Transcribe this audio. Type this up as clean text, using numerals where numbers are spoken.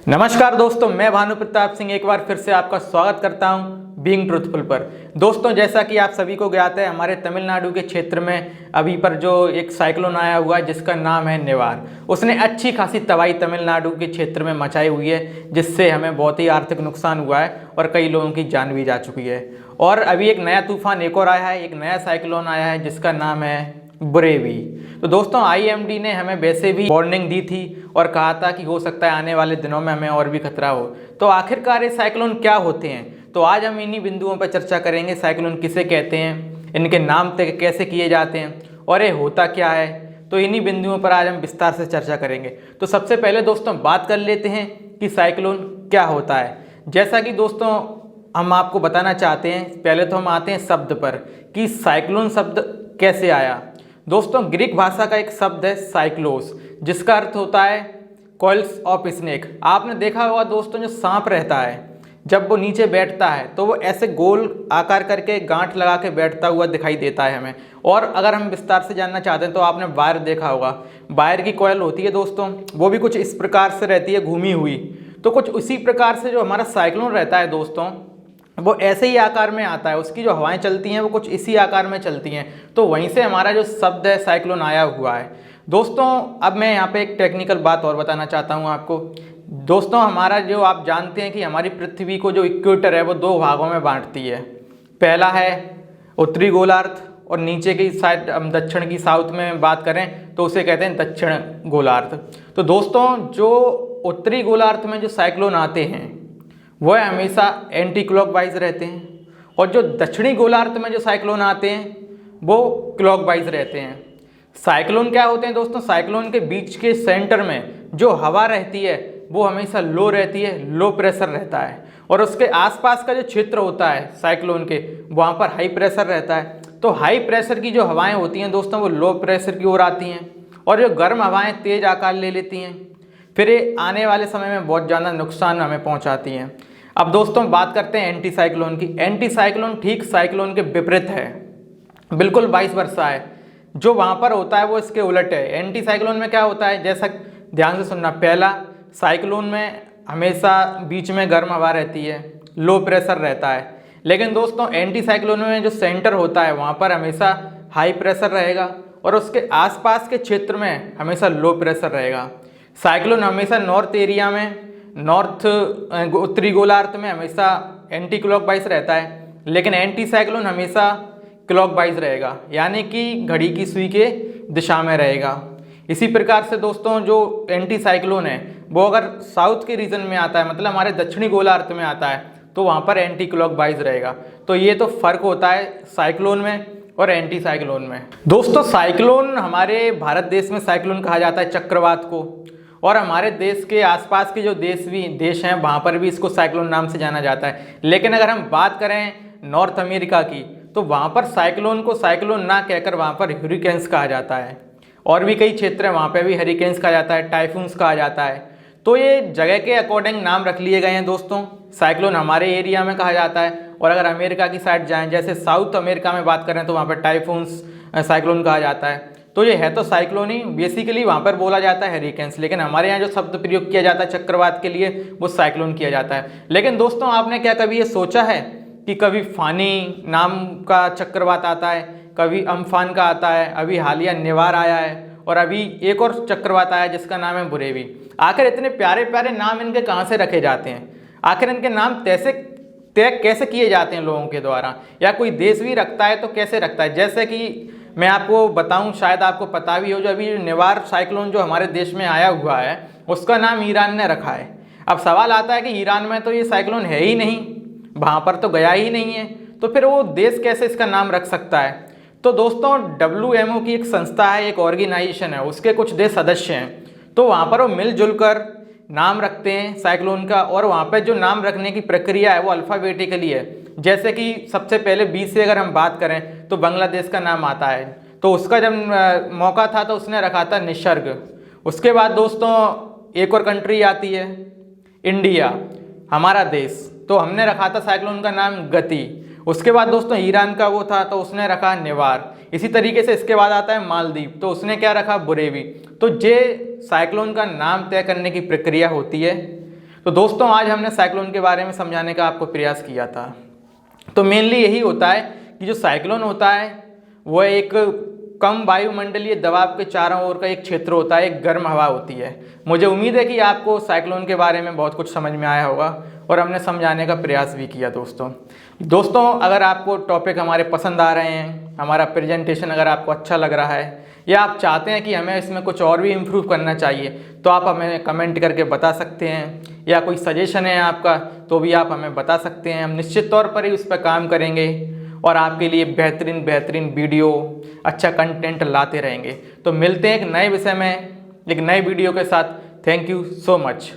नमस्कार दोस्तों, मैं भानु प्रताप सिंह एक बार फिर से आपका स्वागत करता हूं बीइंग ट्रुथफुल पर। दोस्तों, जैसा कि आप सभी को ज्ञात है, हमारे तमिलनाडु के क्षेत्र में अभी पर जो एक साइक्लोन आया हुआ है जिसका नाम है निवार, उसने अच्छी खासी तबाही तमिलनाडु के क्षेत्र में मचाई हुई है, जिससे हमें बहुत ही आर्थिक नुकसान हुआ है और कई लोगों की जान भी जा चुकी है। और अभी एक नया तूफान एक और आया है, एक नया साइक्लोन आया है जिसका नाम है बुरेवी। तो दोस्तों, आईएमडी ने हमें वैसे भी वार्निंग दी थी और कहा था कि हो सकता है आने वाले दिनों में हमें और भी खतरा हो। तो आखिरकार ये साइक्लोन क्या होते हैं, तो आज हम इन्हीं बिंदुओं पर चर्चा करेंगे। साइक्लोन किसे कहते हैं, इनके नाम तय कैसे किए जाते हैं और ये होता क्या है, तो इन्हीं बिंदुओं पर आज हम विस्तार से चर्चा करेंगे। तो सबसे पहले दोस्तों बात कर लेते हैं कि साइक्लोन क्या होता है। जैसा कि दोस्तों हम आपको बताना चाहते हैं, पहले तो हम आते हैं शब्द पर कि साइक्लोन शब्द कैसे आया। दोस्तों, ग्रीक भाषा का एक शब्द है साइक्लोस, जिसका अर्थ होता है कॉइल्स ऑफ स्नेक। आपने देखा होगा दोस्तों, जो सांप रहता है जब वो नीचे बैठता है तो वो ऐसे गोल आकार करके गांठ लगा के बैठता हुआ दिखाई देता है हमें। और अगर हम विस्तार से जानना चाहते हैं तो आपने वायर देखा होगा, वायर की कॉइल होती है दोस्तों, वो भी कुछ इस प्रकार से रहती है घूमी हुई। तो कुछ उसी प्रकार से जो हमारा साइक्लोन रहता है दोस्तों, वो ऐसे ही आकार में आता है। उसकी जो हवाएं चलती हैं वो कुछ इसी आकार में चलती हैं। तो वहीं से हमारा जो शब्द है साइक्लोन आया हुआ है। दोस्तों, अब मैं यहाँ पे एक टेक्निकल बात और बताना चाहता हूँ आपको। दोस्तों, हमारा जो आप जानते हैं कि हमारी पृथ्वी को जो इक्वेटर है वो दो भागों में बांटती है। पहला है उत्तरी गोलार्ध और नीचे की साइड हम दक्षिण की साउथ में बात करें तो उसे कहते हैं दक्षिण गोलार्ध। तो दोस्तों, जो उत्तरी गोलार्ध में जो साइक्लोन आते हैं वह हमेशा एंटी क्लॉकवाइज रहते हैं और जो दक्षिणी गोलार्ध में जो साइक्लोन आते हैं वो क्लॉकवाइज रहते हैं। साइक्लोन क्या होते हैं दोस्तों, साइक्लोन के बीच के सेंटर में जो हवा रहती है वो हमेशा लो रहती है, लो प्रेशर रहता है। और उसके आसपास का जो क्षेत्र होता है साइक्लोन के, वहाँ पर हाई प्रेशर रहता है। तो हाई प्रेशर की जो हवाएं होती हैं दोस्तों, वो लो प्रेशर की ओर आती हैं और जो गर्म हवाएं तेज आकार ले लेती हैं, फिर ये आने वाले समय में बहुत ज़्यादा नुकसान हमें पहुंचाती हैं। अब दोस्तों बात करते हैं एंटी साइक्लोन की। एंटी साइक्लोन ठीक साइक्लोन के विपरीत है, बिल्कुल वाइस वर्सा है। जो वहाँ पर होता है वो इसके उलट है। एंटी साइक्लोन में क्या होता है, जैसा ध्यान से सुनना, पहला साइक्लोन में हमेशा बीच में गर्म हवा रहती है, लो प्रेशर रहता है। लेकिन दोस्तों एंटी साइक्लोन में जो सेंटर होता है वहाँ पर हमेशा हाई प्रेशर रहेगा और उसके आसपास के क्षेत्र में हमेशा लो प्रेशर रहेगा। साइक्लोन हमेशा नॉर्थ एरिया में, उत्तरी गोलार्ध में हमेशा एंटी क्लॉकवाइज रहता है, लेकिन एंटी साइक्लोन हमेशा क्लॉकवाइज रहेगा, यानी कि घड़ी की सुई के दिशा में रहेगा। इसी प्रकार से दोस्तों जो एंटी साइक्लोन है वो अगर साउथ के रीजन में आता है, मतलब हमारे दक्षिणी गोलार्ध में आता है, तो वहाँ पर एंटी क्लॉकवाइज रहेगा। तो ये तो फर्क होता है साइक्लोन में और एंटी साइक्लोन में। दोस्तों, साइक्लोन हमारे भारत देश में साइक्लोन कहा जाता है चक्रवात को, और हमारे देश के आसपास के जो देश हैं वहाँ पर भी इसको साइक्लोन नाम से जाना जाता है। लेकिन अगर हम बात करें नॉर्थ अमेरिका की, तो वहाँ पर साइक्लोन को साइक्लोन ना कहकर वहाँ पर हरिकेन्स कहा जाता है। और भी कई क्षेत्र हैं वहाँ पर भी हरिकेन्स कहा जाता है, टाइफून्स कहा जाता है। तो ये जगह के अकॉर्डिंग नाम रख लिए गए हैं दोस्तों। साइक्लोन हमारे एरिया में कहा जाता है, और अगर अमेरिका की साइड जाएँ, जैसे साउथ अमेरिका में बात करें, तो वहाँ पर टाइफून्स साइक्लोन कहा जाता है। तो ये है तो साइक्लोन ही, बेसिकली वहाँ पर बोला जाता है हरिकेन्स, लेकिन हमारे यहाँ जो शब्द प्रयोग किया जाता है चक्रवात के लिए वो साइक्लोन किया जाता है। लेकिन दोस्तों, आपने क्या कभी ये सोचा है कि कभी फानी नाम का चक्रवात आता है, कभी अम्फान का आता है, अभी हालिया निवार आया है, और अभी एक और चक्रवात आया जिसका नाम है बुरेवी। आखिर इतने प्यारे प्यारे नाम इनके कहाँ से रखे जाते हैं, आखिर इनके नाम तय कैसे किए जाते हैं लोगों के द्वारा, या कोई देश भी रखता है तो कैसे रखता है। जैसे कि मैं आपको बताऊं, शायद आपको पता भी हो, जो अभी निवार साइक्लोन जो हमारे देश में आया हुआ है उसका नाम ईरान ने रखा है। अब सवाल आता है कि ईरान में तो ये साइक्लोन है ही नहीं, वहाँ पर तो गया ही नहीं है, तो फिर वो देश कैसे इसका नाम रख सकता है। तो दोस्तों WMO की एक संस्था है, एक ऑर्गेनाइजेशन है, उसके कुछ देश सदस्य हैं, तो वहाँ पर वो मिलजुल कर नाम रखते हैं साइक्लोन का। और वहाँ पर जो नाम रखने की प्रक्रिया है वो अल्फ़ाबेटिकली है। जैसे कि सबसे पहले बी से अगर हम बात करें तो बांग्लादेश का नाम आता है, तो उसका जब मौका था तो उसने रखा था निसर्ग। उसके बाद दोस्तों एक और कंट्री आती है इंडिया, हमारा देश, तो हमने रखा था साइक्लोन का नाम गति। उसके बाद दोस्तों ईरान का वो था तो उसने रखा निवार। इसी तरीके से इसके बाद आता है मालदीव, तो उसने क्या रखा, बुरेवी। तो ये साइक्लोन का नाम तय करने की प्रक्रिया होती है। तो दोस्तों आज हमने साइक्लोन के बारे में समझाने का आपको प्रयास किया था। तो मेनली यही होता है कि जो साइक्लोन होता है वो एक कम वायुमंडलीय दबाव के चारों ओर का एक क्षेत्र होता है, एक गर्म हवा होती है। मुझे उम्मीद है कि आपको साइक्लोन के बारे में बहुत कुछ समझ में आया होगा और हमने समझाने का प्रयास भी किया। दोस्तों अगर आपको टॉपिक हमारे पसंद आ रहे हैं, हमारा प्रेजेंटेशन अगर आपको अच्छा लग रहा है या आप चाहते हैं कि हमें इसमें कुछ और भी इम्प्रूव करना चाहिए तो आप हमें कमेंट करके बता सकते हैं, या कोई सजेशन है आपका तो भी आप हमें बता सकते हैं। हम निश्चित तौर पर ही उस पर काम करेंगे और आपके लिए बेहतरीन वीडियो, अच्छा कंटेंट लाते रहेंगे। तो मिलते हैं एक नए विषय में एक नए वीडियो के साथ। Thank you so much.